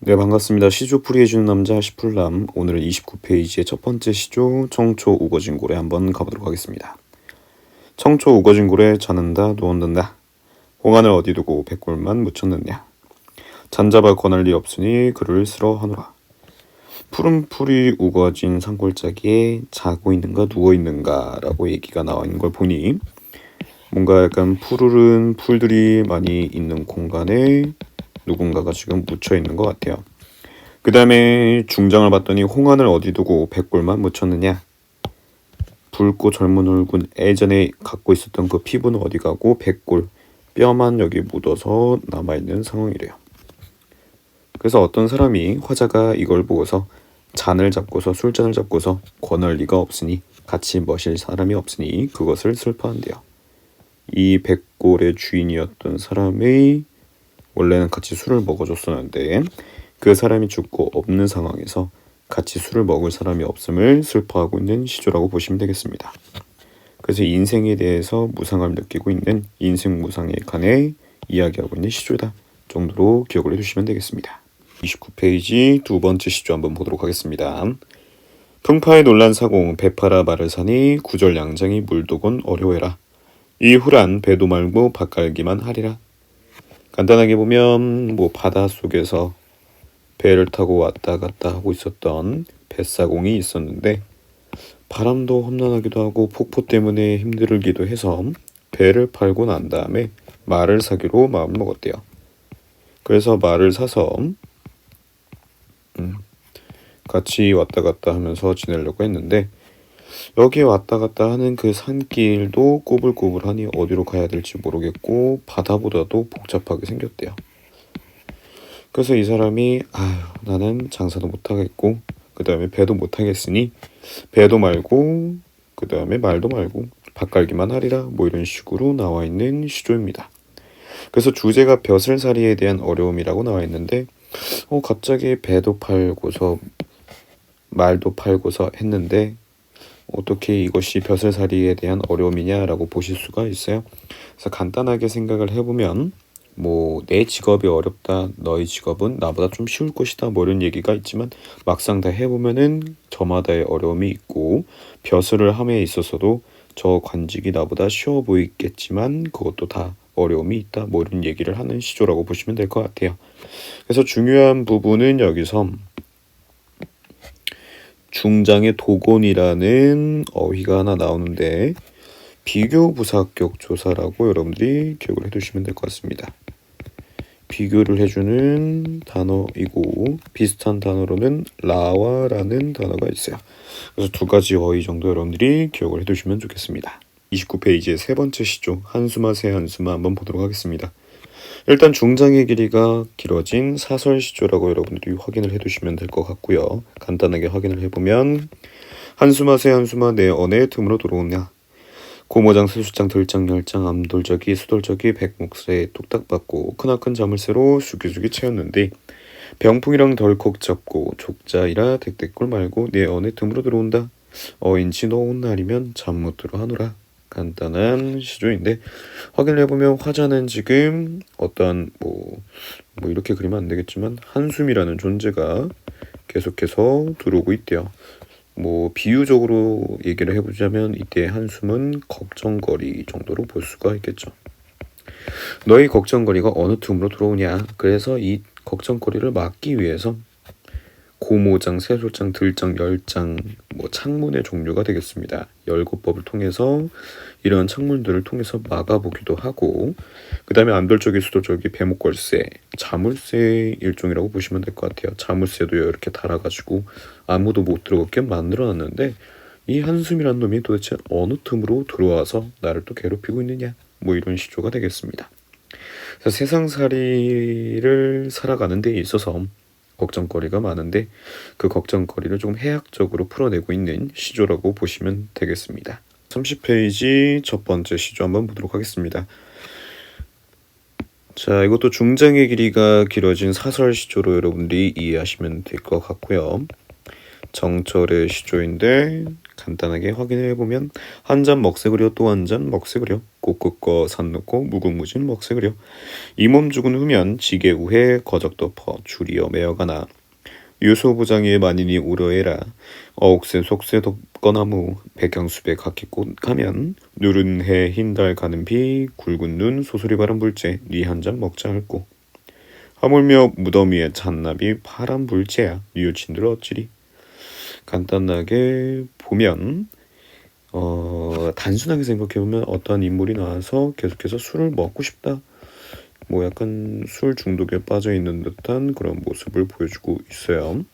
네, 반갑습니다. 시조풀이 해주는 남자 시풀남. 오늘은 29페이지의 첫 번째 시조 청초 우거진골에 한번 가보도록 하겠습니다. 청초 우거진골에 자는다 누웠는다. 홍안을 어디 두고 백골만 묻혔느냐. 잔잡아 권할 리 없으니 그를 쓰러하노라. 푸른 풀이 우거진 산골짜기에 자고 있는가 누워 있는가 라고 얘기가 나와 있는 걸 보니 뭔가 약간 푸르른 풀들이 많이 있는 공간에 누군가가 지금 묻혀 있는 것 같아요. 그 다음에 중장을 봤더니 홍안을 어디 두고 백골만 묻혔느냐. 붉고 젊은 얼굴 예전에 갖고 있었던 그 피부는 어디 가고 백골 뼈만 여기 묻어서 남아있는 상황이래요. 그래서 어떤 사람이 화자가 이걸 보고서 잔을 잡고서 술잔을 잡고서 권할 리가 없으니 같이 머실 사람이 없으니 그것을 슬퍼한대요. 이 백골의 주인이었던 사람의 원래는 같이 술을 먹어줬었는데 그 사람이 죽고 없는 상황에서 같이 술을 먹을 사람이 없음을 슬퍼하고 있는 시조라고 보시면 되겠습니다. 그래서 인생에 대해서 무상함을 느끼고 있는 인생 무상에 관해 이야기하고 있는 시조다 정도로 기억을 해주시면 되겠습니다. 29페이지 두 번째 시조 한번 보도록 하겠습니다. 풍파에 놀란 사공 배파라 말을 사니 구절 양장이 물도곤 어려워해라. 이 후란 배도 말고 밭갈기만 하리라. 간단하게 보면 바다 속에서 배를 타고 왔다 갔다 하고 있었던 뱃사공이 있었는데 바람도 험난하기도 하고 폭포 때문에 힘들기도 해서 배를 팔고 난 다음에 말을 사기로 마음을 먹었대요. 그래서 말을 사서 같이 왔다 갔다 하면서 지내려고 했는데 여기 왔다 갔다 하는 그 산길도 꼬불꼬불하니 어디로 가야 될지 모르겠고 바다보다도 복잡하게 생겼대요. 그래서 이 사람이 나는 장사도 못하겠고 그 다음에 배도 못하겠으니 배도 말고 그 다음에 말도 말고 밭갈기만 하리라 이런 식으로 나와 있는 시조입니다. 그래서 주제가 벼슬살이에 대한 어려움이라고 나와 있는데 갑자기 배도 팔고서 말도 팔고서 했는데 어떻게 이것이 벼슬살이에 대한 어려움이냐라고 보실 수가 있어요. 그래서 간단하게 생각을 해보면 내 직업이 어렵다, 너희 직업은 나보다 좀 쉬울 것이다 이런 얘기가 있지만 막상 다 해보면은 저마다의 어려움이 있고 벼슬을 함에 있어서도 저 관직이 나보다 쉬워 보이겠지만 그것도 다 어려움이 있다 이런 얘기를 하는 시조라고 보시면 될 것 같아요. 그래서 중요한 부분은 여기서 중장의 도곤이라는 어휘가 하나 나오는데 비교부사격 조사라고 여러분들이 기억을 해두시면 될 것 같습니다. 비교를 해주는 단어이고 비슷한 단어로는 라와라는 단어가 있어요. 그래서 두 가지 어휘 정도 여러분들이 기억을 해두시면 좋겠습니다. 29페이지의 세 번째 시조 한수마 세 한수마 한번 보도록 하겠습니다. 일단 중장의 길이가 길어진 사설 시조라고 여러분들이 확인을 해두시면 될 것 같고요. 간단하게 확인을 해보면 한수마 세 한수마 내 언의 틈으로 들어오냐. 고모장 세수장 들장 열장 암돌적이 수돌적이 백목새 뚝딱 받고 크나큰 자물쇠로 수기수기 채웠는데 병풍이랑 덜컥 잡고 족자이라 댁댁골 말고 내 언의 틈으로 들어온다. 어인치 너온 날이면 잠 못 들어 하노라. 간단한 시조인데 확인을 해보면 화자는 지금 어떤 이렇게 그리면 안 되겠지만 한숨이라는 존재가 계속해서 들어오고 있대요. 비유적으로 얘기를 해보자면 이때 한숨은 걱정거리 정도로 볼 수가 있겠죠. 너희 걱정거리가 어느 틈으로 들어오냐. 그래서 이 걱정거리를 막기 위해서 고모장, 세솔장, 들장, 열장, 창문의 종류가 되겠습니다. 열고법을 통해서 이런 창문들을 통해서 막아보기도 하고 그 다음에 암돌적이, 수돌적이, 배목걸쇠, 자물쇠 일종이라고 보시면 될 것 같아요. 자물쇠도 이렇게 달아가지고 아무도 못 들어오게 만들어놨는데 이 한숨이란 놈이 도대체 어느 틈으로 들어와서 나를 또 괴롭히고 있느냐 이런 시조가 되겠습니다. 그래서 세상살이를 살아가는 데 있어서 걱정거리가 많은데 그 걱정거리를 조금 해학적으로 풀어내고 있는 시조라고 보시면 되겠습니다. 30페이지 첫 번째 시조 한번 보도록 하겠습니다. 자, 이것도 중장의 길이가 길어진 사설 시조로 여러분들이 이해하시면 될 것 같고요. 정철의 시조인데 간단하게 확인을 해보면 한 잔 먹새그려 또 한 잔 먹새그려 꽃끝거 산 놓고 무궁무진 먹새그려 이 몸 죽은 후면 지게 우해 거적 덮어 줄이어 매어가나 유소부장이의 만인이 우려해라 어옥새 속새 덮거나무 백향수배 각희꽃 가면 누른 해 흰달 가는 비 굵은 눈 소소리 바람 불째 니 한 잔 먹자 할꼬 하물며 무덤 위에 잔나비 파란 불째야 뉘우친들 어찌리 간단하게 보면 단순하게 생각해보면 어떠한 인물이 나와서 계속해서 술을 먹고 싶다 뭐 약간 술 중독에 빠져 있는 듯한 그런 모습을 보여주고 있어요.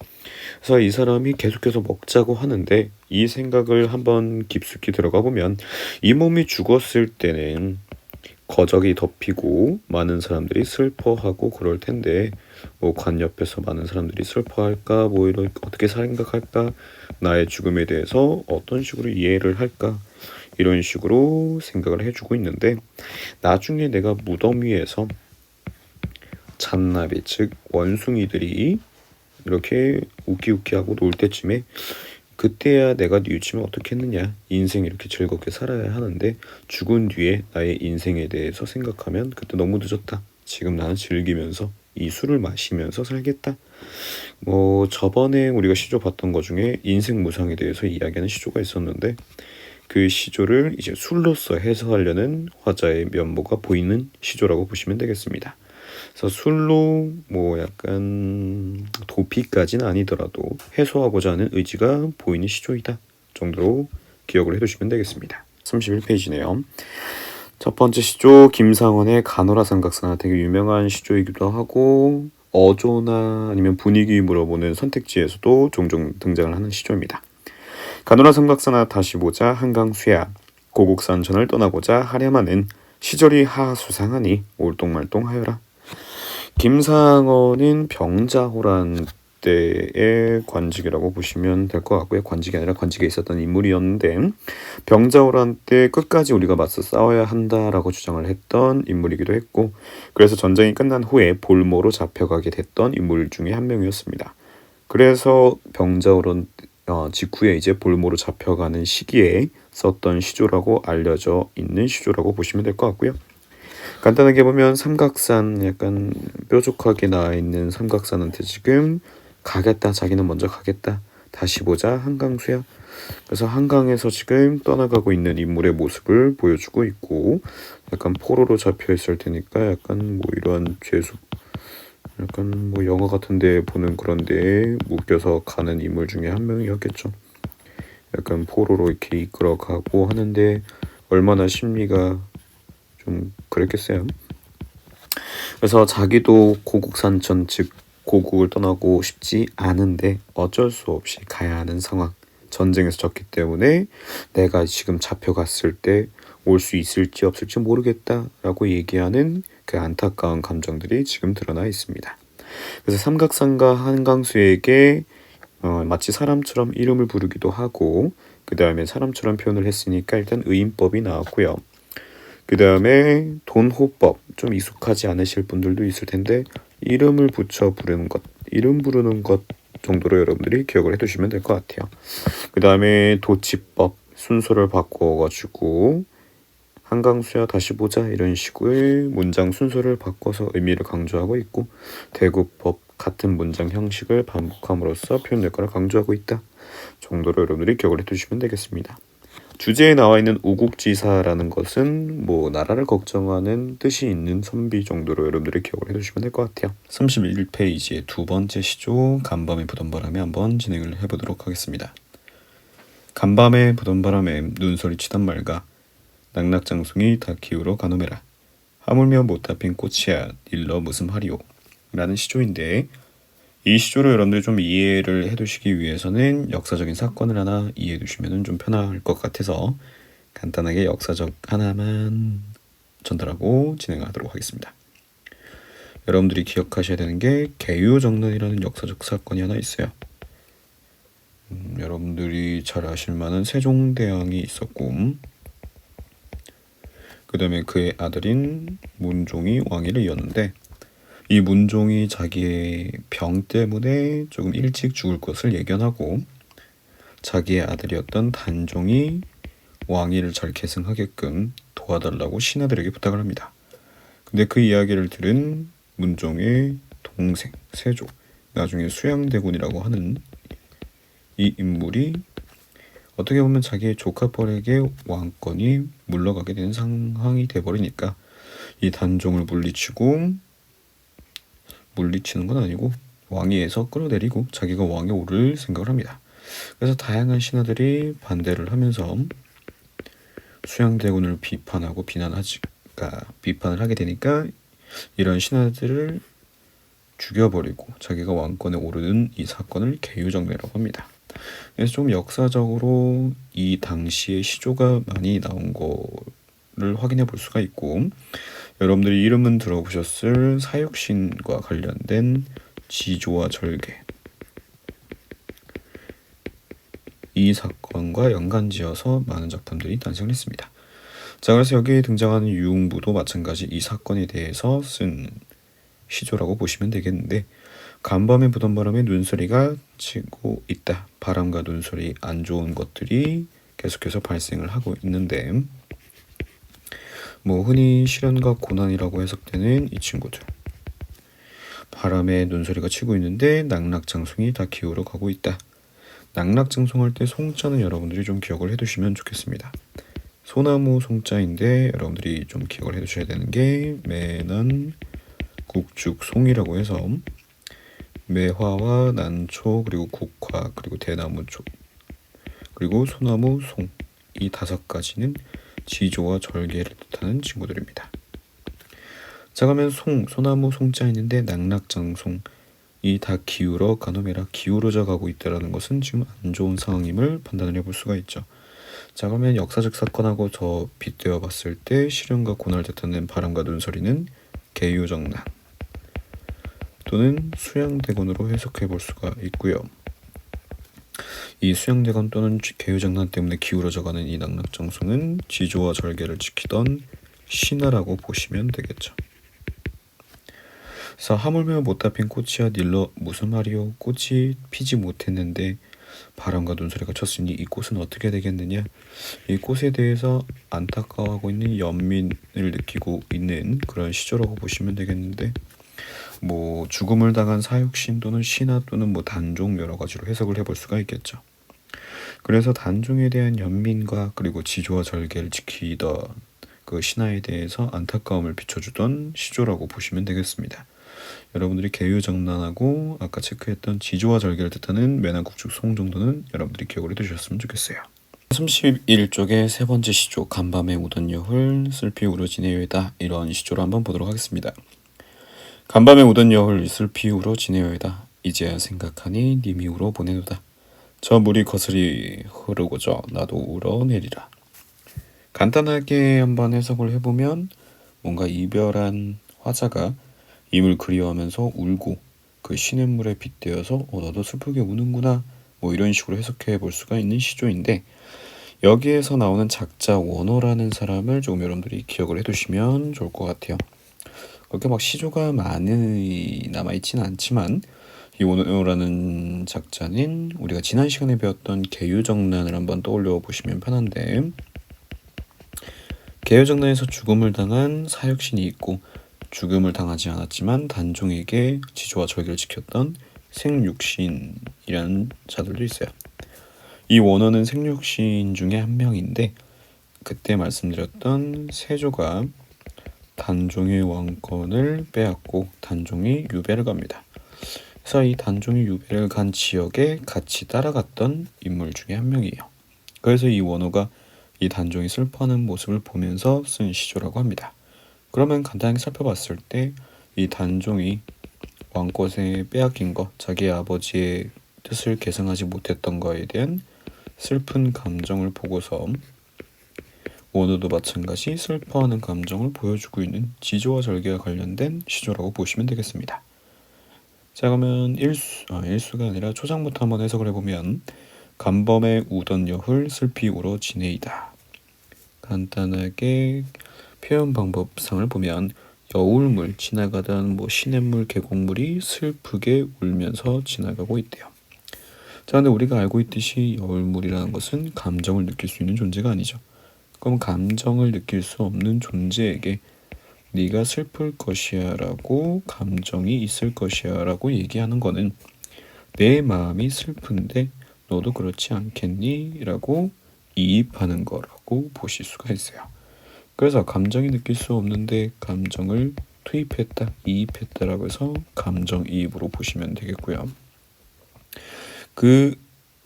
그래서 이 사람이 계속해서 먹자고 하는데 이 생각을 한번 깊숙이 들어가 보면 이 몸이 죽었을 때는 거적이 덮이고 많은 사람들이 슬퍼하고 그럴 텐데 뭐 관 옆에서 많은 사람들이 슬퍼할까 뭐 이런 어떻게 생각할까 나의 죽음에 대해서 어떤 식으로 이해를 할까 이런 식으로 생각을 해주고 있는데 나중에 내가 무덤 위에서 잔나비 즉 원숭이들이 이렇게 우기우기하고 놀 때쯤에 그때야 내가 뉘우치면 어떻게 했느냐 인생 이렇게 즐겁게 살아야 하는데 죽은 뒤에 나의 인생에 대해서 생각하면 그때 너무 늦었다 지금 나는 즐기면서 이 술을 마시면서 살겠다 뭐 저번에 우리가 시조 봤던 것 중에 인생 무상에 대해서 이야기하는 시조가 있었는데 그 시조를 이제 술로서 해석하려는 화자의 면모가 보이는 시조라고 보시면 되겠습니다. 그래서 술로 뭐 약간 도피까지는 아니더라도 해소하고자 하는 의지가 보이는 시조이다 정도로 기억을 해두시면 되겠습니다. 31페이지네요. 첫 번째 시조 김상원의 가노라 삼각사나 되게 유명한 시조이기도 하고 어조나 아니면 분위기 물어보는 선택지에서도 종종 등장을 하는 시조입니다. 가노라 삼각사나 다시 보자 한강수야 고국산천을 떠나고자 하랴마는 시절이 하수상하니 올똥말똥하여라. 김상원은 병자호란 때의 관직이라고 보시면 될 것 같고요. 관직이 아니라 관직에 있었던 인물이었는데 병자호란 때 끝까지 우리가 맞서 싸워야 한다라고 주장을 했던 인물이기도 했고 그래서 전쟁이 끝난 후에 볼모로 잡혀가게 됐던 인물 중에 한 명이었습니다. 그래서 병자호란 직후에 이제 볼모로 잡혀가는 시기에 썼던 시조라고 알려져 있는 시조라고 보시면 될 것 같고요. 간단하게 보면 삼각산 약간 뾰족하게 나와 있는 삼각산한테 지금 가겠다 자기는 먼저 가겠다 다시 보자 한강수야 그래서 한강에서 지금 떠나가고 있는 인물의 모습을 보여주고 있고 약간 포로로 잡혀 있을 테니까 약간 뭐 이러한 죄수 약간 뭐 영화 같은데 보는 그런 데에 묶여서 가는 인물 중에 한 명이었겠죠. 약간 포로로 이렇게 이끌어가고 하는데 얼마나 심리가 좀 그랬겠어요. 그래서 자기도 고국산천 즉 고국을 떠나고 싶지 않은데 어쩔 수 없이 가야 하는 상황 전쟁에서 졌기 때문에 내가 지금 잡혀갔을 때 올 수 있을지 없을지 모르겠다라고 얘기하는 그 안타까운 감정들이 지금 드러나 있습니다. 그래서 삼각산과 한강수에게 마치 사람처럼 이름을 부르기도 하고 그 다음에 사람처럼 표현을 했으니까 일단 의인법이 나왔고요. 그 다음에 돈호법 좀 익숙하지 않으실 분들도 있을 텐데 이름을 붙여 부르는 것 이름 부르는 것 정도로 여러분들이 기억을 해두시면 될 것 같아요. 그 다음에 도치법 순서를 바꿔가지고 한강수야 다시 보자 이런 식의 문장 순서를 바꿔서 의미를 강조하고 있고 대구법 같은 문장 형식을 반복함으로써 표현 효과를 강조하고 있다 정도로 여러분들이 기억을 해두시면 되겠습니다. 주제에 나와 있는 우국지사라는 것은 뭐 나라를 걱정하는 뜻이 있는 선비 정도로 여러분들이 기억을 해두시면 될 것 같아요. 31페이지의 두 번째 시조 간밤에 부던 바람에 한번 진행을 해보도록 하겠습니다. 간밤에 부던 바람에 눈소리 치던 말가 낙낙장송이 다 키우러 가노매라 하물며 못다 핀 꽃이야 일러 무슨 하리오 라는 시조인데 이 시조를 여러분들이 좀 이해를 해두시기 위해서는 역사적인 사건을 하나 이해해 두시면 좀 편할 것 같아서 간단하게 역사적 하나만 전달하고 진행하도록 하겠습니다. 여러분들이 기억하셔야 되는 게 개유정난이라는 역사적 사건이 하나 있어요. 여러분들이 잘 아실 만한 세종대왕이 있었고 그 다음에 그의 아들인 문종이 왕위를 이었는데 이 문종이 자기의 병 때문에 조금 일찍 죽을 것을 예견하고 자기의 아들이었던 단종이 왕위를 잘 계승하게끔 도와달라고 신하들에게 부탁을 합니다. 근데 그 이야기를 들은 문종의 동생 세조, 나중에 수양대군이라고 하는 이 인물이 어떻게 보면 자기의 조카뻘에게 왕권이 물러가게 되는 상황이 돼버리니까 이 단종을 물리치는 건 아니고 왕위에서 끌어내리고 자기가 왕에 오를 생각을 합니다. 그래서 다양한 신하들이 반대를 하면서 수양대군을 비판을 하게 되니까 이런 신하들을 죽여버리고 자기가 왕권에 오르는 이 사건을 계유정내라고 합니다. 그래서 좀 역사적으로 이 당시에 시조가 많이 나온 거를 확인해 볼 수가 있고, 여러분들이 이름은 들어보셨을 사육신과 관련된 지조와 절개, 이 사건과 연관지어서 많은 작품들이 탄생을 했습니다. 자, 그래서 여기에 등장하는 유흥부도 마찬가지 이 사건에 대해서 쓴 시조라고 보시면 되겠는데, 간밤에 부던 바람에 눈소리가 치고 있다. 바람과 눈소리, 안 좋은 것들이 계속해서 발생을 하고 있는데, 흔히 시련과 고난이라고 해석되는 이 친구들, 바람에 눈소리가 치고 있는데 낙락장송이 다 기울어 가고 있다. 낙락장송할 때 송자는 여러분들이 좀 기억을 해두시면 좋겠습니다. 소나무 송자인데 여러분들이 좀 기억을 해두셔야 되는 게 매난 국죽송이라고 해서 매화와 난초 그리고 국화 그리고 대나무초 그리고 소나무 송, 이 5가지는 지조와 절개를 뜻하는 친구들입니다. 자, 그러면 소나무 송자 있는데 낙락장송, 이 다 기울어 가노메라, 기울어져 가고 있다는 것은 지금 안 좋은 상황임을 판단을 해볼 수가 있죠. 자, 그러면 역사적 사건하고 저 빗대어 봤을 때 시련과 고난을 뜻하는 바람과 눈소리는 계유정난 또는 수양대건으로 해석해 볼 수가 있고요. 이 수양대건 또는 계유정난 때문에 기울어져가는 이 낙락장송은 지조와 절개를 지키던 신하라고 보시면 되겠죠. 그래서 하물며 못다 핀 꽃이야 닐러, 무슨 말이요? 꽃이 피지 못했는데 바람과 눈소리가 쳤으니 이 꽃은 어떻게 되겠느냐? 이 꽃에 대해서 안타까워하고 있는 연민을 느끼고 있는 그런 시조라고 보시면 되겠는데, 죽음을 당한 사육신 또는 신하 또는 단종 여러 가지로 해석을 해볼 수가 있겠죠. 그래서 단종에 대한 연민과 그리고 지조와 절개를 지키던 그 신하에 대해서 안타까움을 비춰주던 시조라고 보시면 되겠습니다. 여러분들이 계유정난하고 아까 체크했던 지조와 절개를 뜻하는 매난국죽 송 정도는 여러분들이 기억을 해두셨으면 좋겠어요. 31쪽의 세 번째 시조, 간밤에 우던 여울 슬피 울어지네요이다. 이런 시조를 한번 보도록 하겠습니다. 간밤에 우던 여울 슬피 울어지네요이다. 이제야 생각하니 님이 울어 보내노다. 저 물이 거슬이 흐르고저 나도 울어내리라. 간단하게 한번 해석을 해보면 뭔가 이별한 화자가 이물 그리워하면서 울고 그 시냇물에 빗대어서 너도 슬프게 우는구나, 이런 식으로 해석해 볼 수가 있는 시조인데, 여기에서 나오는 작자 원호라는 사람을 조금 여러분들이 기억을 해두시면 좋을 것 같아요. 그렇게 막 시조가 많이 남아있지는 않지만 이 원호라는 작자는 우리가 지난 시간에 배웠던 계유정난을 한번 떠올려 보시면 편한데, 계유정난에서 죽음을 당한 사육신이 있고 죽음을 당하지 않았지만 단종에게 지조와 절개를 지켰던 생육신이라는 자들도 있어요. 이 원어는 생육신 중에 한 명인데, 그때 말씀드렸던 세조가 단종의 왕권을 빼앗고 단종이 유배를 갑니다. 그래서 이 단종이 유배를 간 지역에 같이 따라갔던 인물 중에 한 명이에요. 그래서 이 원어가 이 단종이 슬퍼하는 모습을 보면서 쓴 시조라고 합니다. 그러면 간단하게 살펴봤을 때 이 단종이 왕권에 빼앗긴 것, 자기 아버지의 뜻을 계승하지 못했던 것에 대한 슬픈 감정을 보고서 원어도 마찬가지 슬퍼하는 감정을 보여주고 있는 지조와 절개와 관련된 시조라고 보시면 되겠습니다. 자, 그러면 일수가 아니라 초장부터 한번 해석을 해보면 간밤에 우던 여울 슬피 울어 지네이다. 간단하게 표현 방법상을 보면 여울물, 지나가던 시냇물, 계곡물이 슬프게 울면서 지나가고 있대요. 자, 근데 우리가 알고 있듯이 여울물이라는 것은 감정을 느낄 수 있는 존재가 아니죠. 그럼 감정을 느낄 수 없는 존재에게 네가 슬플 것이야 라고 감정이 있을 것이야 라고 얘기하는 거는 내 마음이 슬픈데 너도 그렇지 않겠니? 라고 이입하는 거라고 보실 수가 있어요. 그래서 감정이 느낄 수 없는데 감정을 투입했다, 이입했다라고 해서 감정이입으로 보시면 되겠고요. 그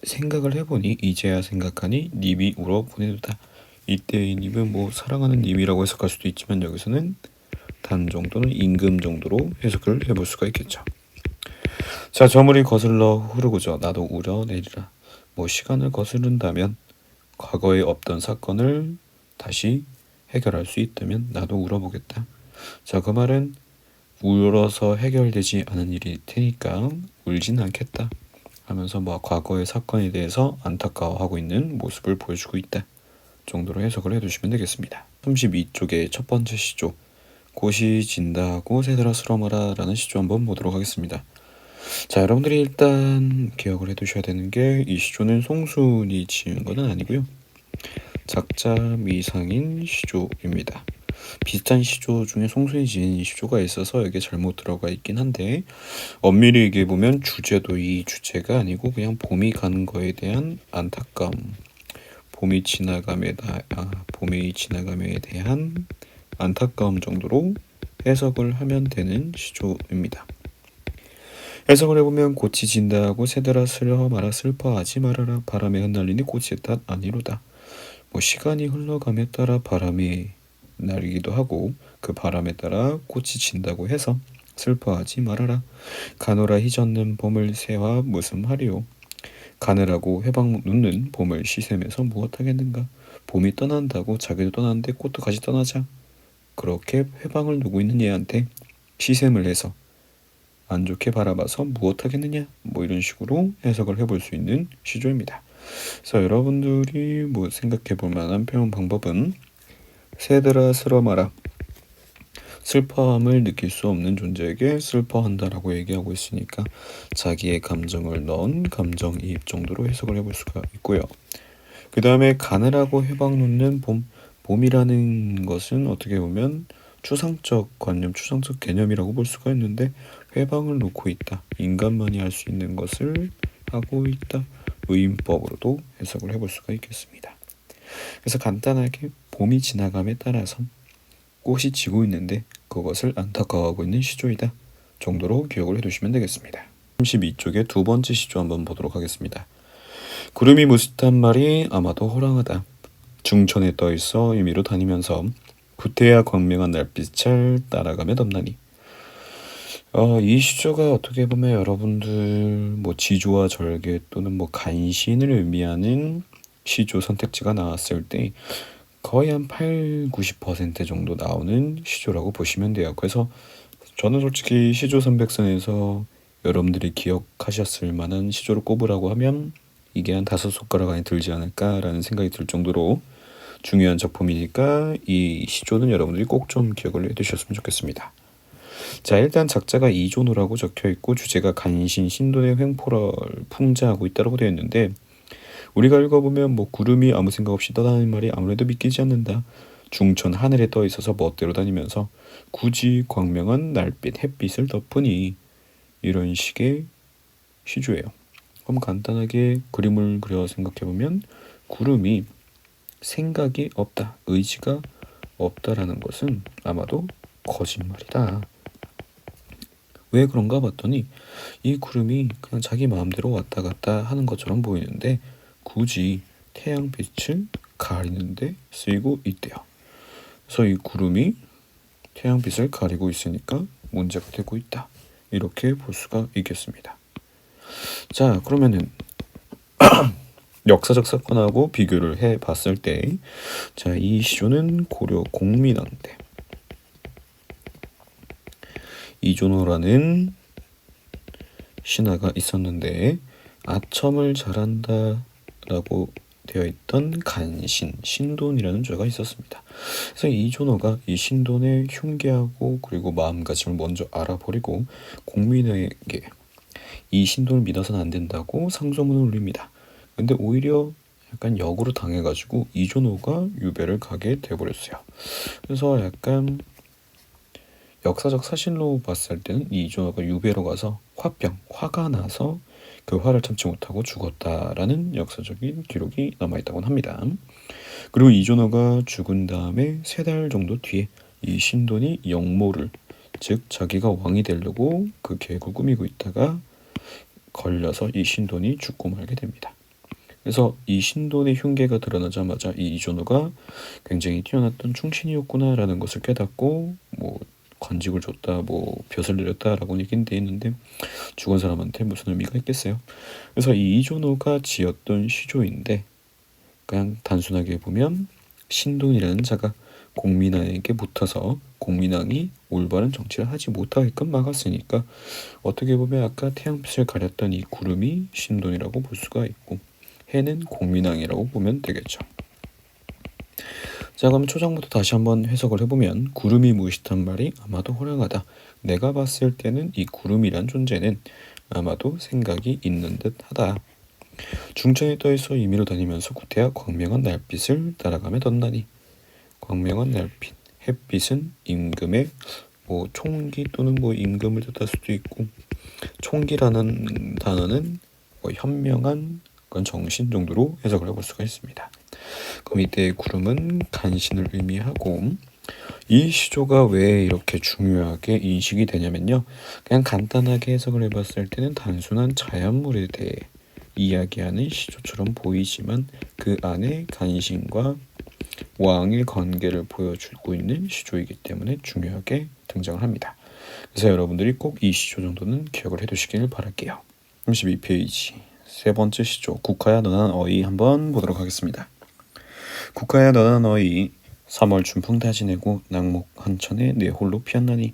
생각을 해보니 이제야 생각하니 님이 울어 보내도다. 이때의 님은 뭐 사랑하는 님이라고 해석할 수도 있지만 여기서는 단정 또는 임금 정도로 해석을 해볼 수가 있겠죠. 자, 저물이 거슬러 흐르고저 나도 우려내리라. 뭐 시간을 거스른다면 과거에 없던 사건을 다시 해결할 수 있다면 나도 울어보겠다. 자, 그 말은 울어서 해결되지 않은 일일 테니까 울진 않겠다 하면서 뭐 과거의 사건에 대해서 안타까워하고 있는 모습을 보여주고 있다 정도로 해석을 해두시면 되겠습니다. 32쪽의 첫 번째 시조, 꽃이 진다 하고 새들아 슬어머라 라는 시조 한번 보도록 하겠습니다. 자, 여러분들이 일단 기억을 해두셔야 되는 게 이 시조는 송순이 지은 것은 아니고요. 작자 미상인 시조입니다. 비슷한 시조 중에 송순이 지은 시조가 있어서 여기에 잘못 들어가 있긴 한데 엄밀히 얘기해보면 주제도 이 주제가 아니고 그냥 봄이 가는 거에 대한 안타까움, 봄이 지나감에 대한 안타까움 정도로 해석을 하면 되는 시조입니다. 해석을 해보면 꽃이 진다고 새들아 슬어 마라 슬퍼하지 말아라 바람에 흩날리니 꽃의 탓 아니로다. 뭐 시간이 흘러감에 따라 바람이 날리기도 하고 그 바람에 따라 꽃이 진다고 해서 슬퍼하지 말아라. 가노라 희젓는 봄을 새와 무슨 하리요. 가느라고 회방 눕는 봄을 시샘해서 무엇하겠는가. 봄이 떠난다고 자기도 떠나는데 꽃도 같이 떠나자. 그렇게 회방을 누고 있는 얘한테 시샘을 해서 안 좋게 바라봐서 무엇하겠느냐, 뭐 이런 식으로 해석을 해볼 수 있는 시조입니다. 그래서 여러분들이 뭐 생각해 볼 만한 표현 방법은 새들아 슬어마라, 슬퍼함을 느낄 수 없는 존재에게 슬퍼한다라고 얘기하고 있으니까 자기의 감정을 넣은 감정이입 정도로 해석을 해볼 수가 있고요. 그 다음에 가느라고 회방 놓는 봄이라는 것은 어떻게 보면 추상적 관념, 추상적 개념이라고 볼 수가 있는데 회방을 놓고 있다, 인간만이 할 수 있는 것을 하고 있다, 의인법으로도 해석을 해볼 수가 있겠습니다. 그래서 간단하게 봄이 지나감에 따라서 꽃이 지고 있는데 그것을 안타까워하고 있는 시조이다 정도로 기억을 해두시면 되겠습니다. 32쪽의 두 번째 시조 한번 보도록 하겠습니다. 구름이 무슷한 말이 아마도 호랑하다. 중천에 떠있어 임의로 다니면서 구태야 광명한 날빛을 따라가며 덮나니. 이 시조가 어떻게 보면 여러분들 뭐 지조와 절개 또는 뭐 간신을 의미하는 시조 선택지가 나왔을 때 거의 한 80-90% 정도 나오는 시조라고 보시면 돼요. 그래서 저는 솔직히 시조 300선에서 여러분들이 기억하셨을 만한 시조를 꼽으라고 하면 이게 한 5손가락 안에 들지 않을까라는 생각이 들 정도로 중요한 작품이니까 이 시조는 여러분들이 꼭 좀 기억을 해두셨으면 좋겠습니다. 자, 일단 작자가 이존호라고 적혀있고 주제가 간신, 신돈의 횡포를 풍자하고 있다고 되어 있는데 우리가 읽어보면 뭐 구름이 아무 생각 없이 떠다니는 말이 아무래도 믿기지 않는다. 중천 하늘에 떠 있어서 멋대로 다니면서 굳이 광명한 날빛, 햇빛을 덮으니 이런 식의 시조예요. 그럼 간단하게 그림을 그려 생각해보면 구름이 생각이 없다, 의지가 없다라는 것은 아마도 거짓말이다. 왜 그런가 봤더니 이 구름이 그냥 자기 마음대로 왔다 갔다 하는 것처럼 보이는데 굳이 태양빛을 가리는데 쓰이고 있대요. 그래서 이 구름이 태양빛을 가리고 있으니까 문제가 되고 있다. 이렇게 볼 수가 있겠습니다. 자, 그러면은 역사적 사건하고 비교를 해봤을 때, 자, 이 시조는 고려 공민왕 때 이존호라는 신하가 있었는데 아첨을 잘한다라고 되어 있던 간신, 신돈이라는 죄가 있었습니다. 그래서 이존호가 이 신돈의 흉계하고 그리고 마음가짐을 먼저 알아버리고 공민에게 이 신도를 믿어서는 안 된다고 상소문을 올립니다. 근데 오히려 약간 역으로 당해가지고 이존호가 유배를 가게 돼버렸어요. 그래서 약간 역사적 사실로 봤을 때는 이존호가 유배로 가서 화가 나서 그 화를 참지 못하고 죽었다라는 역사적인 기록이 남아있다고 합니다. 그리고 이존호가 죽은 다음에 3달 정도 뒤에 이 신돈이 영모를, 즉 자기가 왕이 되려고 그 계획을 꾸미고 있다가 걸려서 이 신돈이 죽고 말게 됩니다. 그래서 이 신돈의 흉계가 드러나자마자 이 이존호가 굉장히 뛰어났던 충신이었구나라는 것을 깨닫고 관직을 줬다, 벼슬 내렸다라고 얘기는 돼 있는데 죽은 사람한테 무슨 의미가 있겠어요. 그래서 이 이존호가 지었던 시조인데 그냥 단순하게 보면 신돈이라는 자가 공민왕에게 붙어서 공민왕이 올바른 정치를 하지 못하게끔 막았으니까 어떻게 보면 아까 태양빛을 가렸던 이 구름이 신돈이라고 볼 수가 있고 해는 공민왕이라고 보면 되겠죠. 자, 그럼 초장부터 다시 한번 해석을 해보면 구름이 무엇이란 말이 아마도 호랑하다. 내가 봤을 때는 이 구름이란 존재는 아마도 생각이 있는 듯하다. 중천에 떠있어 임의로 다니면서 구태야 광명한 날빛을 따라가며 덧나니 광명한 날빛, 햇빛은 임금의 총기 또는 임금을 뜻할 수도 있고 총기라는 단어는 현명한 그런 정신 정도로 해석을 해볼 수가 있습니다. 그럼 이때 구름은 간신을 의미하고 이 시조가 왜 이렇게 중요하게 인식이 되냐면요. 그냥 간단하게 해석을 해봤을 때는 단순한 자연물에 대해 이야기하는 시조처럼 보이지만 그 안에 간신과 왕의 관계를 보여주고 있는 시조이기 때문에 중요하게 등장을 합니다. 그래서 여러분들이 꼭 이 시조 정도는 기억을 해두시길 바랄게요. 32페이지 세 번째 시조 국화야 너난 어이 한번 보도록 하겠습니다. 국화야 너난 어이 3월 춘풍 다 지내고 낙목 한천에 내 홀로 피었나니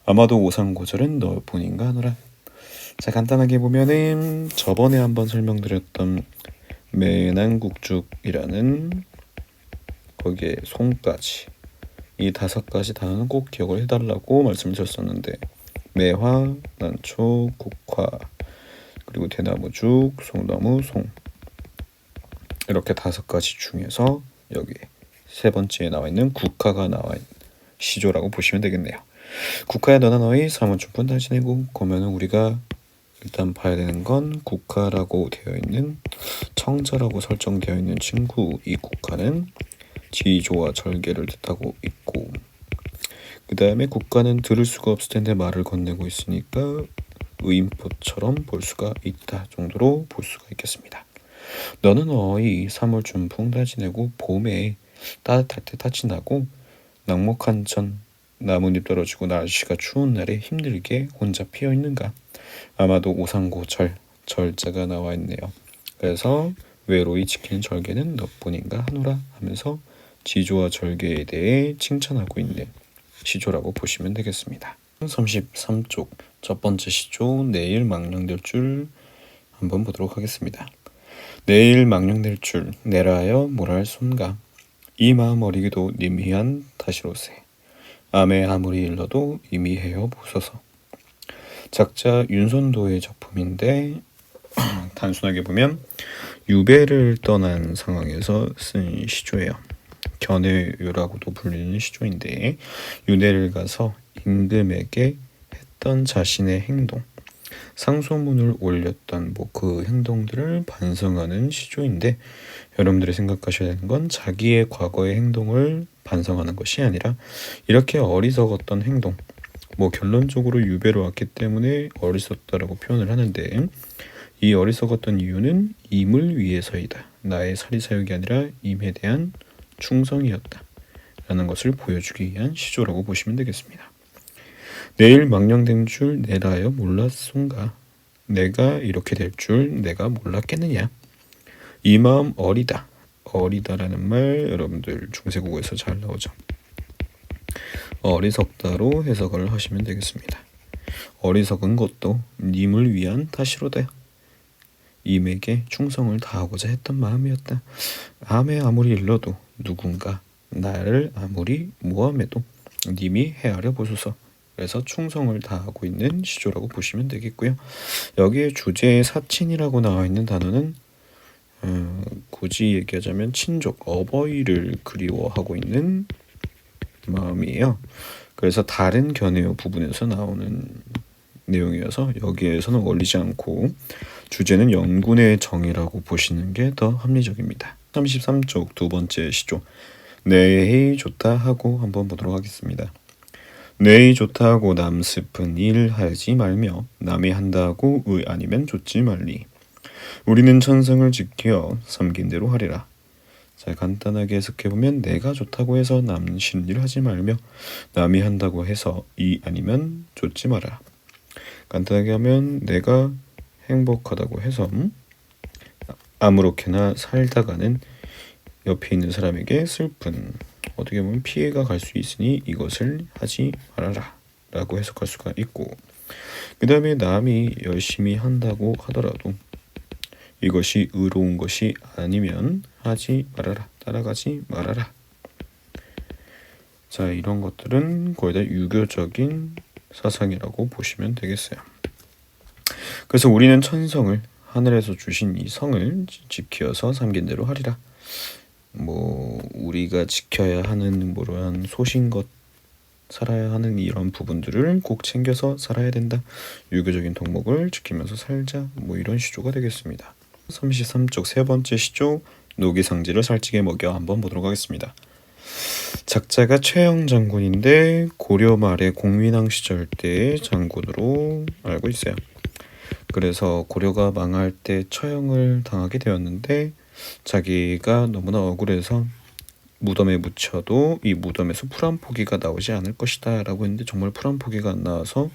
아마도 오상고절은 너뿐인가 하노라. 자, 간단하게 보면은 저번에 한번 설명드렸던 매난국죽이라는 거기에 송까지 이 5가지 단어는 꼭 기억을 해달라고 말씀을 드렸었는데 매화, 난초, 국화, 그리고 대나무죽, 송나무, 송 이렇게 5가지 중에서 여기 세 번째에 나와 있는 국화가 나와 있는 시조라고 보시면 되겠네요. 국화야 너나 너희 3월 춘풍 다 지내고 그러면 우리가 일단 봐야 되는 건 국화라고 되어 있는 청자라고 설정되어 있는 친구 이 국화는 지조와 절개를 뜻하고 있고 그 다음에 국가는 들을 수가 없을 텐데 말을 건네고 있으니까 의인포처럼 볼 수가 있다 정도로 볼 수가 있겠습니다. 너는 어이 3월 춘풍 다 지내고 봄에 따뜻할 때 다 지나고 낙목한천 나뭇잎 떨어지고 날씨가 추운 날에 힘들게 혼자 피어있는가. 아마도 오상고절 절자가 나와 있네요. 그래서 외로이 지키는 절개는 너뿐인가 하노라 하면서 지조와 절개에 대해 칭찬하고 있는 시조라고 보시면 되겠습니다. 33쪽 첫 번째 시조 내일 망령될 줄 한번 보도록 하겠습니다. 내일 망령될 줄 내라하여 뭐랄 손가 이 마음 어리기도 님희한 다시로세 암에 아무리 일러도 이미해요 보소서. 작자 윤선도의 작품인데 단순하게 보면 유배를 떠난 상황에서 쓴 시조예요. 견해유라고도 불리는 시조인데 유대를 가서 임금에게 했던 자신의 행동 상소문을 올렸던 그 행동들을 반성하는 시조인데 여러분들이 생각하셔야 되는 건 자기의 과거의 행동을 반성하는 것이 아니라 이렇게 어리석었던 행동 결론적으로 유배로 왔기 때문에 어리석다라고 표현을 하는데 이 어리석었던 이유는 임을 위해서이다. 나의 사리사욕이 아니라 임에 대한 충성이었다. 라는 것을 보여주기 위한 시조라고 보시면 되겠습니다. 내일 망령된 줄 내라하여 몰랐소인가. 내가 이렇게 될 줄 내가 몰랐겠느냐. 이 마음 어리다. 어리다라는 말 여러분들 중세국어에서 잘 나오죠. 어리석다로 해석을 하시면 되겠습니다. 어리석은 것도 님을 위한 탓이로다. 임에게 충성을 다하고자 했던 마음이었다. 암에 아무리 일러도 누군가 나를 아무리 모함해도 님이 헤아려 보소서. 그래서 충성을 다하고 있는 시조라고 보시면 되겠고요. 여기에 주제에 사친이라고 나와 있는 단어는 굳이 얘기하자면 친족, 어버이를 그리워하고 있는 마음이에요. 그래서 다른 견해어 부분에서 나오는 내용이어서 여기에서는 어울리지 않고 주제는 영군의 정이라고 보시는 게 더 합리적입니다. 33쪽 두 번째 시조. 내이 좋다 하고 한번 보도록 하겠습니다. 내이 좋다 하고 남습은 일하지 말며 남이 한다 하고 의 아니면 좋지 말리. 우리는 천성을 지켜 섬긴 대로 하리라. 자, 간단하게 해석해보면 내가 좋다고 해서 남 신일 하지 말며 남이 한다고 해서 이 아니면 좋지 마라. 간단하게 하면 내가 행복하다고 해서 아무렇게나 살다가는 옆에 있는 사람에게 슬픈, 어떻게 보면 피해가 갈 수 있으니 이것을 하지 말아라 라고 해석할 수가 있고, 그 다음에 남이 열심히 한다고 하더라도 이것이 의로운 것이 아니면 하지 말아라, 따라가지 말아라. 자, 이런 것들은 거의 다 유교적인 사상이라고 보시면 되겠어요. 그래서 우리는 천성을, 하늘에서 주신 이 성을 지켜서 삼긴 대로 하리라. 우리가 지켜야 하는 그런 소신것, 살아야 하는 이런 부분들을 꼭 챙겨서 살아야 된다. 유교적인 덕목을 지키면서 살자. 이런 시조가 되겠습니다. 33쪽 세 번째 시조, 노기상지를 살찌게 먹여 한번 보도록 하겠습니다. 작자가 최영 장군인데 고려 말의 공민왕 시절 때의 장군으로 알고 있어요. 그래서 고려가 망할 때 처형을 당하게 되었는데 자기가 너무나 억울해서 무덤에 묻혀도 이 무덤에서 풀 한 포기가 나오지 않을 것이다 라고 했는데 정말 풀 한 포기가 안 나와서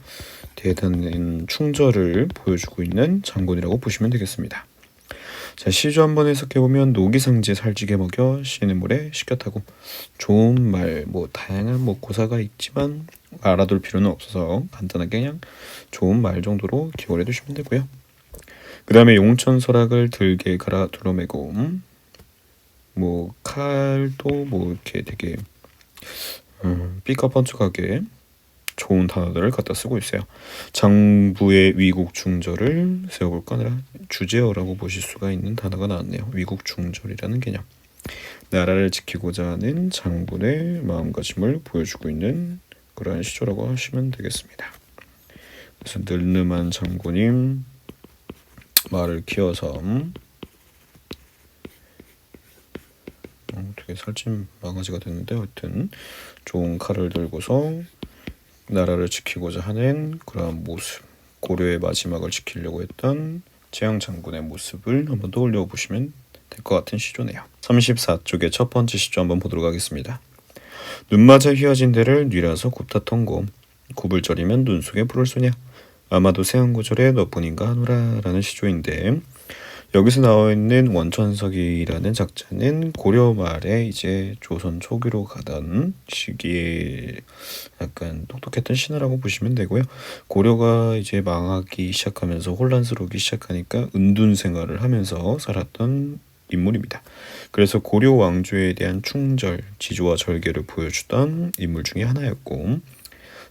대단한 충절을 보여주고 있는 장군이라고 보시면 되겠습니다. 자, 시조 한번 해석해보면 노기상지에 살찌게 먹여 쉬는 물에 식혀 타고. 좋은 말, 다양한 고사가 있지만 알아둘 필요는 없어서 간단하게 그냥 좋은 말 정도로 기억을 해두시면 되고요. 그 다음에 용천설악을 들게 갈아 둘러매고, 칼도 이렇게 되게 삐까뻔쩍하게 좋은 단어들을 갖다 쓰고 있어요. 장부의 위국충절을 세워볼까 하느라 주제어라고 보실 수가 있는 단어가 나왔네요. 위국충절이라는 개념. 나라를 지키고자 하는 장군의 마음가짐을 보여주고 있는 그러한 시조라고 하시면 되겠습니다. 그래서 늠름한 장군이 말을 키워서 되게 살찐 망아지가 됐는데 하여튼 좋은 칼을 들고서 나라를 지키고자 하는 그러한 모습, 고려의 마지막을 지키려고 했던 최영 장군의 모습을 한번 떠올려 보시면 될 것 같은 시조네요. 34쪽의 첫 번째 시조 한번 보도록 하겠습니다. 눈맞아 휘어진 데를 뉘라서 굽다 통고 굽을 절이면 눈 속에 불을 쏘냐 아마도 새한구절에 너뿐인가 하노라 라는 시조인데, 여기서 나와 있는 원천석이라는 작자는 고려 말에 이제 조선 초기로 가던 시기에 약간 똑똑했던 신하라고 보시면 되고요. 고려가 이제 망하기 시작하면서 혼란스러우기 시작하니까 은둔 생활을 하면서 살았던 인물입니다. 그래서 고려 왕조에 대한 충절, 지조와 절개를 보여주던 인물 중에 하나였고,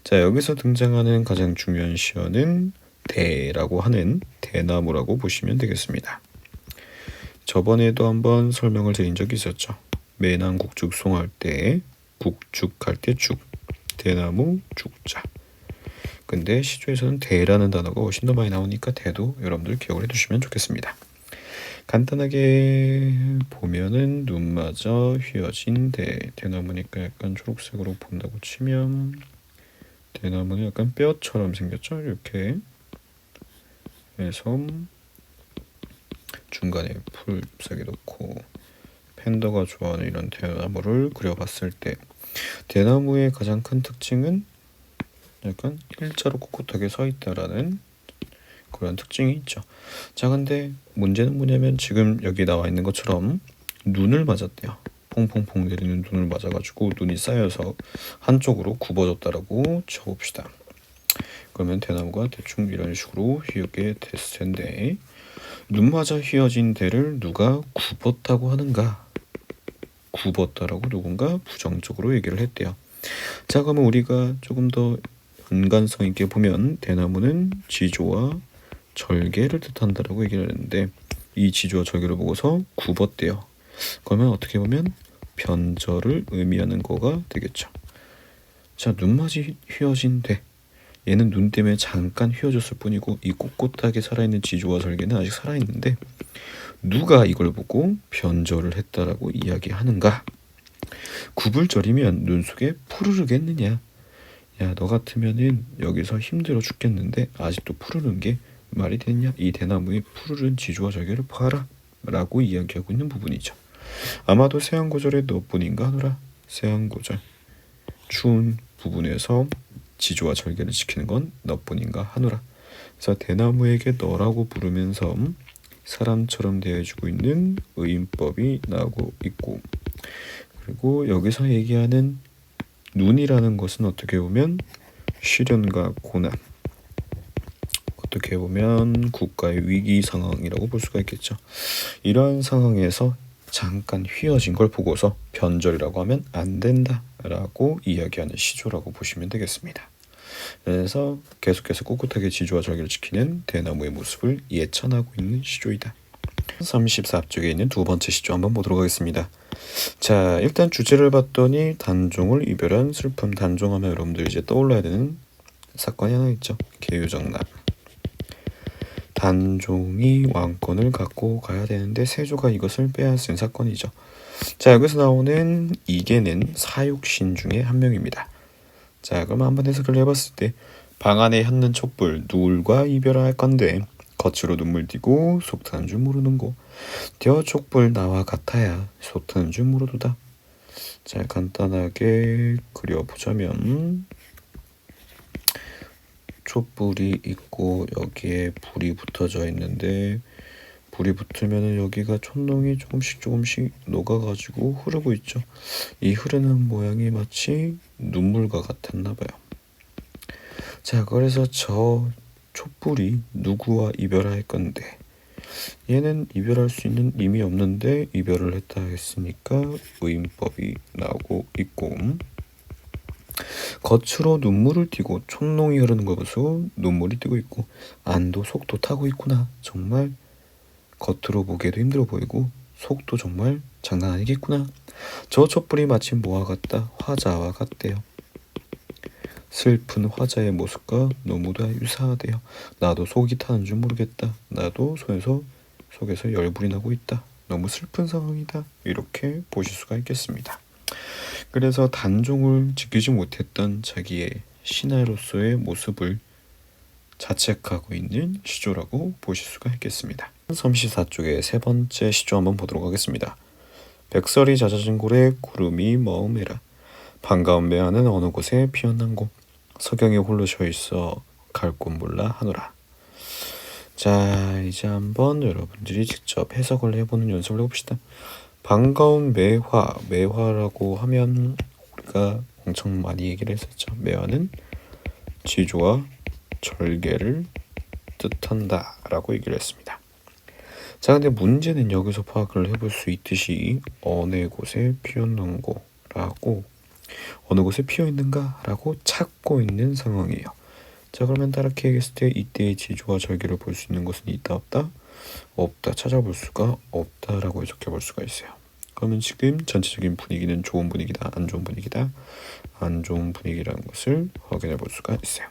자, 여기서 등장하는 가장 중요한 시어는 대라고 하는 대나무라고 보시면 되겠습니다. 저번에도 한번 설명을 드린 적이 있었죠. 매난 국죽 송할 때 국죽할 때 죽, 대나무 죽자. 근데 시조에서는 대라는 단어가 훨씬 더 많이 나오니까 대도 여러분들 기억을 해두시면 좋겠습니다. 간단하게 보면은 눈마저 휘어진 대나무니까 약간 초록색으로 본다고 치면 대나무는 약간 뼈처럼 생겼죠. 이렇게 해서 중간에 풀 잎사귀 넣고 팬더가 좋아하는 이런 대나무를 그려봤을 때 대나무의 가장 큰 특징은 약간 일자로 꼿꼿하게 서 있다라는 그런 특징이 있죠. 자, 근데 문제는 뭐냐면 지금 여기 나와 있는 것처럼 눈을 맞았대요. 퐁퐁퐁 내리는 눈을 맞아가지고 눈이 쌓여서 한쪽으로 굽어졌다라고 쳐봅시다. 그러면 대나무가 대충 이런 식으로 휘게 됐을 텐데, 눈 맞아 휘어진 대를 누가 굽었다고 하는가? 굽었다라고 누군가 부정적으로 얘기를 했대요. 자, 그러면 우리가 조금 더 연관성 있게 보면 대나무는 지조와 절개를 뜻한다라고 얘기를 하는데 이 지조와 절개를 보고서 굽었대요. 그러면 어떻게 보면 변절을 의미하는 거가 되겠죠. 자, 눈맞이 휘어진 대. 얘는 눈 때문에 잠깐 휘어졌을 뿐이고 이 꼿꼿하게 살아있는 지조와 절개는 아직 살아있는데 누가 이걸 보고 변절을 했다라고 이야기하는가? 구불절이면 눈 속에 푸르르겠느냐? 야, 너 같으면은 여기서 힘들어 죽겠는데 아직도 푸르른 게 말이 되냐? 이 대나무의 푸르른 지조와 절개를 봐라 라고 이야기하고 있는 부분이죠. 아마도 세안고절의 너뿐인가 하노라. 세안고절 추운 부분에서 지조와 절개를 지키는 건 너뿐인가 하노라. 그래서 대나무에게 너라고 부르면서 사람처럼 대해주고 있는 의인법이 나오고 있고, 그리고 여기서 얘기하는 눈이라는 것은 어떻게 보면 시련과 고난, 어떻게 보면 국가의 위기 상황이라고 볼 수가 있겠죠. 이러한 상황에서 잠깐 휘어진 걸 보고서 변절이라고 하면 안 된다라고 이야기하는 시조라고 보시면 되겠습니다. 그래서 계속해서 꿋꿋하게 지조와 절개를 지키는 대나무의 모습을 예찬하고 있는 시조이다. 34쪽에 있는 두 번째 시조 한번 보도록 하겠습니다. 자, 일단 주제를 봤더니 단종을 이별한 슬픔. 단종하면 여러분들 이제 떠올라야 되는 사건이 하나 있죠. 계유정납. 단종이 왕권을 갖고 가야 되는데 세조가 이것을 빼앗은 사건이죠. 자, 여기서 나오는 이계는 사육신 중에 한 명입니다. 자, 그럼 한번 해석을 해봤을 때 방 안에 혔는 촛불 누굴과 이별할 건데 겉으로 눈물 띠고 속 타는 줄 모르는고 되어 촛불 나와 같아야 속 타는 줄 모르도다. 자, 간단하게 그려보자면 촛불이 있고 여기에 불이 붙어져 있는데 불이 붙으면 여기가 촛농이 조금씩 녹아가지고 흐르고 있죠. 이 흐르는 모양이 마치 눈물과 같았나 봐요. 자, 그래서 저 촛불이 누구와 이별할 건데 얘는 이별할 수 있는 힘이 없는데 이별을 했다 했으니까 의인법이 나오고 있고, 겉으로 눈물을 띠고 촛농이 흐르는 걸 보소 눈물이 띠고 있고 안도 속도 타고 있구나. 정말 겉으로 보기에도 힘들어 보이고 속도 정말 장난 아니겠구나. 저 촛불이 마치 뭐와 같다? 화자와 같대요. 슬픈 화자의 모습과 너무도 유사하대요. 나도 속이 타는 줄 모르겠다. 나도 속에서 열불이 나고 있다. 너무 슬픈 상황이다. 이렇게 보실 수가 있겠습니다. 그래서 단종을 지키지 못했던 자기의 신하로서의 모습을 자책하고 있는 시조라고 보실 수가 있겠습니다. 34쪽의 세 번째 시조 한번 보도록 하겠습니다. 백설이 잦아진 고래 구름이 머음해라. 반가운 매화는 어느 곳에 피었난고 서경이 홀로 쉬어있어 갈 곳 몰라 하노라. 자, 이제 한번 여러분들이 직접 해석을 해보는 연습을 해봅시다. 반가운 매화라고 하면 우리가 엄청 많이 얘기를 했었죠. 매화는 지조와 절개를 뜻한다 라고 얘기를 했습니다. 자, 근데 문제는 여기서 파악을 해볼 수 있듯이 어느 곳에 피었는고 라고 어느 곳에 피어있는가 라고 찾고 있는 상황이에요. 자, 그러면 다르게 얘기했을 때 이때의 지조와 절개를 볼 수 있는 것은 있다 없다? 없다. 찾아볼 수가 없다 라고 해석해 볼 수가 있어요. 그러면 지금 전체적인 분위기는 좋은 분위기다, 안 좋은 분위기다, 안 좋은 분위기라는 것을 확인해 볼 수가 있어요.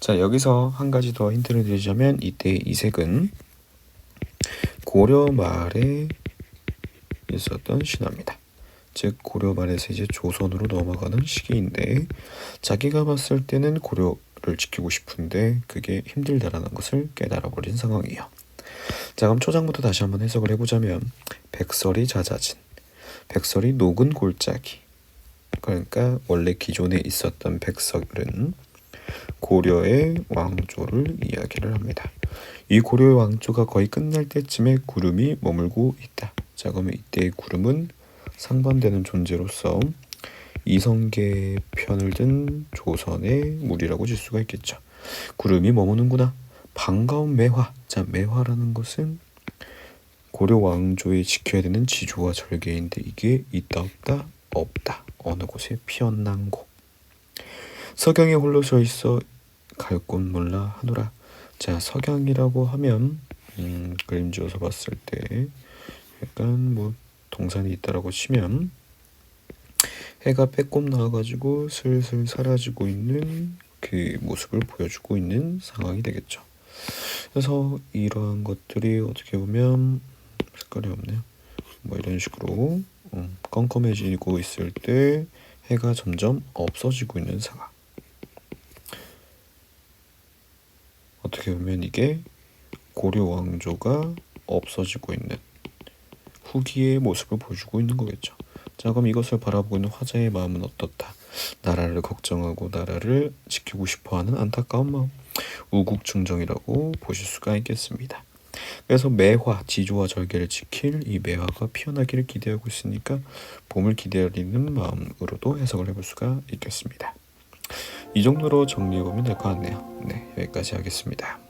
자, 여기서 한 가지 더 힌트를 드리자면 이때의 이색은 고려 말에 있었던 신화입니다. 즉 고려 말에서 이제 조선으로 넘어가는 시기인데 자기가 봤을 때는 고려를 지키고 싶은데 그게 힘들다라는 것을 깨달아버린 상황이에요. 자, 그럼 초장부터 다시 한번 해석을 해보자면 백설이 잦아진, 백설이 녹은 골짜기, 그러니까 원래 기존에 있었던 백설은 고려의 왕조를 이야기를 합니다. 이 고려의 왕조가 거의 끝날 때쯤에 구름이 머물고 있다. 자, 그러면 이때의 구름은 상반되는 존재로서 이성계의 편을 든 조선의 물이라고 질 수가 있겠죠. 구름이 머무는구나. 반가운 매화. 자, 매화라는 것은 고려 왕조에 지켜야 되는 지조와 절개인데 이게 있다 없다? 없다. 어느 곳에 피었난고. 석양이 홀로 서 있어 갈 곳 몰라 하노라. 자, 석양이라고 하면 그림 지어서 봤을 때 약간 뭐 동산이 있다라고 치면 해가 빼꼼 나와가지고 슬슬 사라지고 있는 그 모습을 보여주고 있는 상황이 되겠죠. 그래서 이러한 것들이 어떻게 보면 색깔이 없네요. 뭐 이런 식으로 껌껌해지고 있을 때 해가 점점 없어지고 있는 상황. 어떻게 보면 이게 고려 왕조가 없어지고 있는 후기의 모습을 보여주고 있는 거겠죠. 자, 그럼 이것을 바라보고 있는 화자의 마음은 어떻다? 나라를 걱정하고 나라를 지키고 싶어하는 안타까운 마음, 우국충정이라고 보실 수가 있겠습니다. 그래서 매화, 지조와 절개를 지킬 이 매화가 피어나기를 기대하고 있으니까 봄을 기다리는 마음으로도 해석을 해볼 수가 있겠습니다. 이 정도로 정리해보면 될 것 같네요. 네, 여기까지 하겠습니다.